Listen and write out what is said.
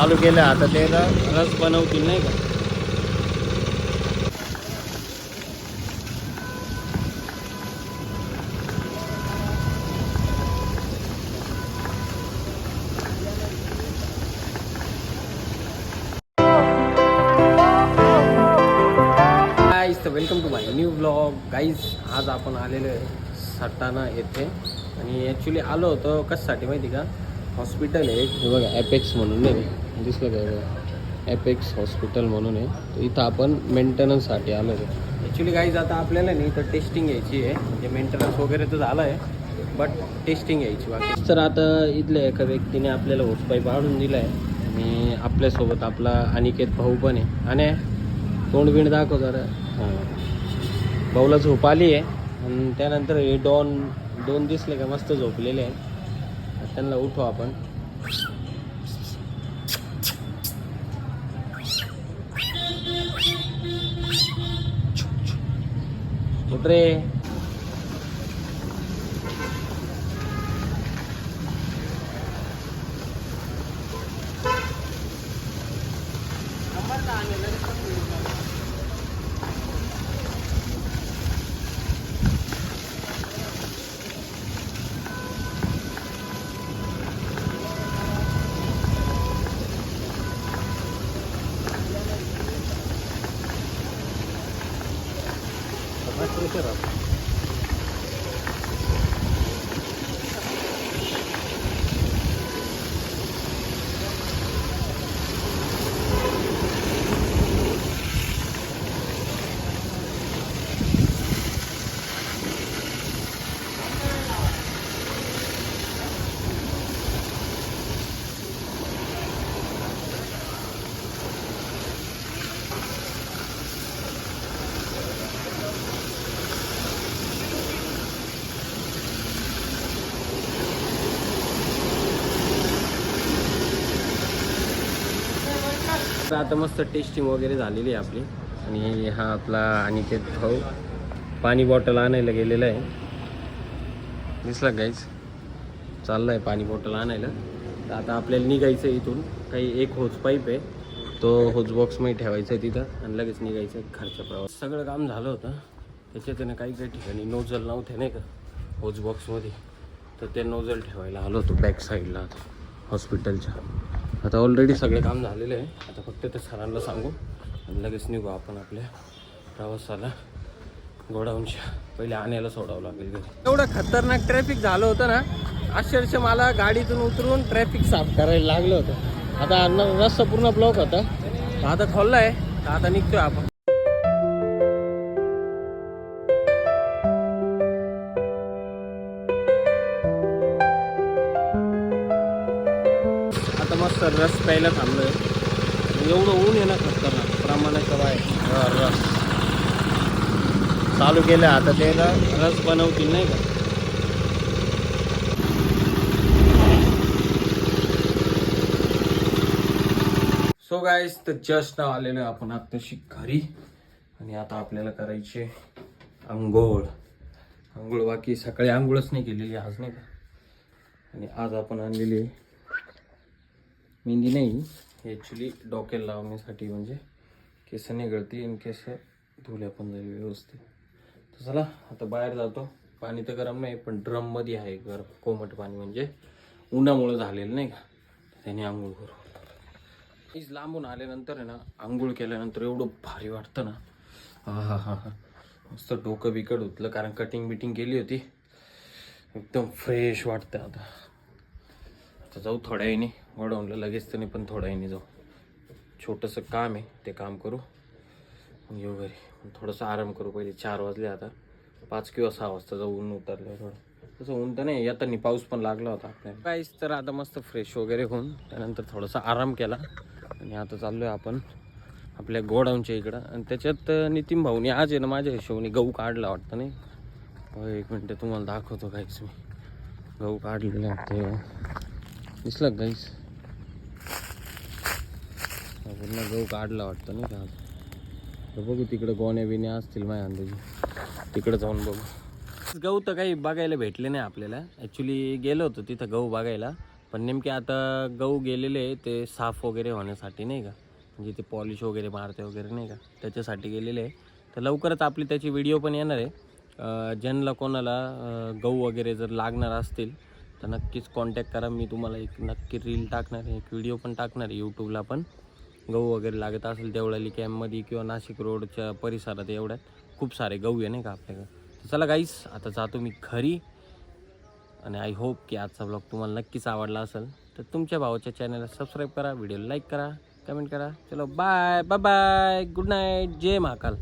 चालू केलं आता ते रस बनवतील नाही का. गाईज तर welcome to my new blog. Guys आज आपण आलेलो आहे सटाणा येथे आणि ॲक्च्युली आलो होतो कशासाठी माहिती का. हॉस्पिटल आहे हे बघा ॲपेक्स म्हणून नाही दिसलं काय बघा ॲपेक्स हॉस्पिटल म्हणून आहे. तर इथं आपण मेंटेनन्ससाठी आलो होतो. ॲक्च्युली गाईज आता आपल्याला नाही तर टेस्टिंग घ्यायची आहे. म्हणजे मेंटेनन्स वगैरे तर झालं आहे बट टेस्टिंग घ्यायची बाकी. तर आता इथल्या एका व्यक्तीने आपल्याला होसपाईप आणून दिला आहे आणि आपल्यासोबत आपला अनिकेत भाऊ पण आहे. आणि तोंड बिंड दाखव जरा. हां भाऊला झोप आली आहे आणि त्यानंतर हे दोन दिसले का मस्त झोपलेले आहे. त्यांना उठू आपण. उठ रे. आता मस्त टेस्टिंग वगैरे झालेली आहे आपली. आणि हा आपला अनिकेत भाऊ पाणी बॉटल आणायला गेलेला आहे. दिसला गाईज चालला आहे पाणी बॉटल आणायला. तर आता आपल्याला निघायचं आहे इथून. काही एक होज पाईप आहे तो होज बॉक्समध्ये ठेवायचा आहे तिथं आणि लगेच निघायचं आहे घरच्या प्रवास. सगळं काम झालं होतं त्याच्यात काही ठिकाणी नोझल नव्हते नाही का होज बॉक्समध्ये. तर ते नोझल ठेवायला आलो होतो बॅक साईडला हॉस्पिटलच्या. आता ऑलरेडी सगळं काम झालेलं आहे. आता फक्त ते सरांना सांगू आणि लगेच निघू आपण आपल्या प्रवासाला. गोडाऊनच्या पहिले आणायला सोडावं लागेल घरी. एवढं खतरनाक ट्रॅफिक झालं होतं ना अक्षरशः मला गाडीतून उतरून ट्रॅफिक साफ करायला लागलं होतं. आता रस्ता पूर्ण ब्लॉक होता. आता खोलला आहे तर आता निघतोय आपण. मस्त रस प्यायला थांबलोय. एवढं ऊन आहे ना खतरनाक प्रमाणाच्या बाहेर. रस चालू केलं आता ते रस बनवतील नाही का. सो गाईज तर जस्ट आलेलो आपण आत्ताशी घरी. आणि आता आपल्याला करायचे आंघोळ. बाकी सकाळी आंघोळच नाही केलेली आज नाही का. आणि आज आपण आणलेली मेहंदी नाही ॲक्च्युली डोक्याला लावण्यासाठी. म्हणजे केस नाही गळती आणि केस धुल्या पण जाईल व्यवस्थित. तर चला आता बाहेर जातो. पाणी तर गरम नाही पण ड्रममध्ये आहे गरम कोमट पाणी. म्हणजे उन्हामुळे झालेलं नाही का त्याने आंघोळ करू. हीच लांबून आल्यानंतर आहे ना आंघोळ केल्यानंतर एवढं भारी वाटतं ना. हा हा हा मस्त डोकं बिकट होतलं कारण कटिंग बिटिंग केली होती. एकदम फ्रेश वाटतं. आता जाऊ थोड्या वेळाने गोडाऊनला. लगेच तर नाही पण थोड्या वेळाने जाऊ. छोटंसं काम आहे ते काम करू येऊ घरी. थोडंसं आराम करू. पहिले 4 वाजले आता 5 किंवा 6 वाजता जाऊ. ऊन उतरलं थोडं तसं. ऊन तर नाही येताना पाऊस पण लागला होता आपल्याला. काहीच तर आता मस्त फ्रेश वगैरे होऊन त्यानंतर थोडासा आराम केला आणि आता चाललो आहे आपण आपल्या गोडाऊनच्या इकडं. आणि त्याच्यात नितीन भाऊनी आज आहे ना माझ्या हिशोबाने गहू काढला वाटतं नाही. एक मिनटं तुम्हाला दाखवतो काहीच मी. गहू काढलेला वाटतं. दिसलं गाईस पूर्ण गहू काढला वाटतं नाही का. तर बघू तिकडं गोण्या बिण्या असतील माझ्या अंदाजे. तिकडं जाऊन बघू. गहू तर काही बघायला भेटले नाही आपल्याला. ॲक्च्युली गेलो होतो तिथं गहू बघायला पण नेमके आता गहू गेलेले ते साफ वगैरे होण्यासाठी नाही का, म्हणजे ते पॉलिश वगैरे मारते वगैरे नाही का, त्याच्यासाठी गेलेले आहे. तर लवकरच आपली त्याची व्हिडिओ पण येणार आहे. ज्यांना कोणाला गहू वगैरे जर लागणार असतील तर नक्कीच कॉन्टॅक्ट करा. मी तुम्हाला एक नक्की रील टाकणार आहे, एक व्हिडिओ पण टाकणार आहे यूट्यूबला पण. गहू वगैरे लागत असेल देवळाली कॅम्पमध्ये किंवा नाशिक रोडच्या परिसरात एवढ्यात खूप सारे गहू आहे नाही का आपल्याकडे. तर चला गाईस, आता जातो मी घरी. आणि आय होप की आजचा ब्लॉग तुम्हाला नक्कीच आवडला असेल. तर तुमच्या भावाच्या चॅनलला सबस्क्राईब करा, व्हिडिओला लाईक करा, कमेंट करा. चलो bye bye bye, good night, जय महाकाल.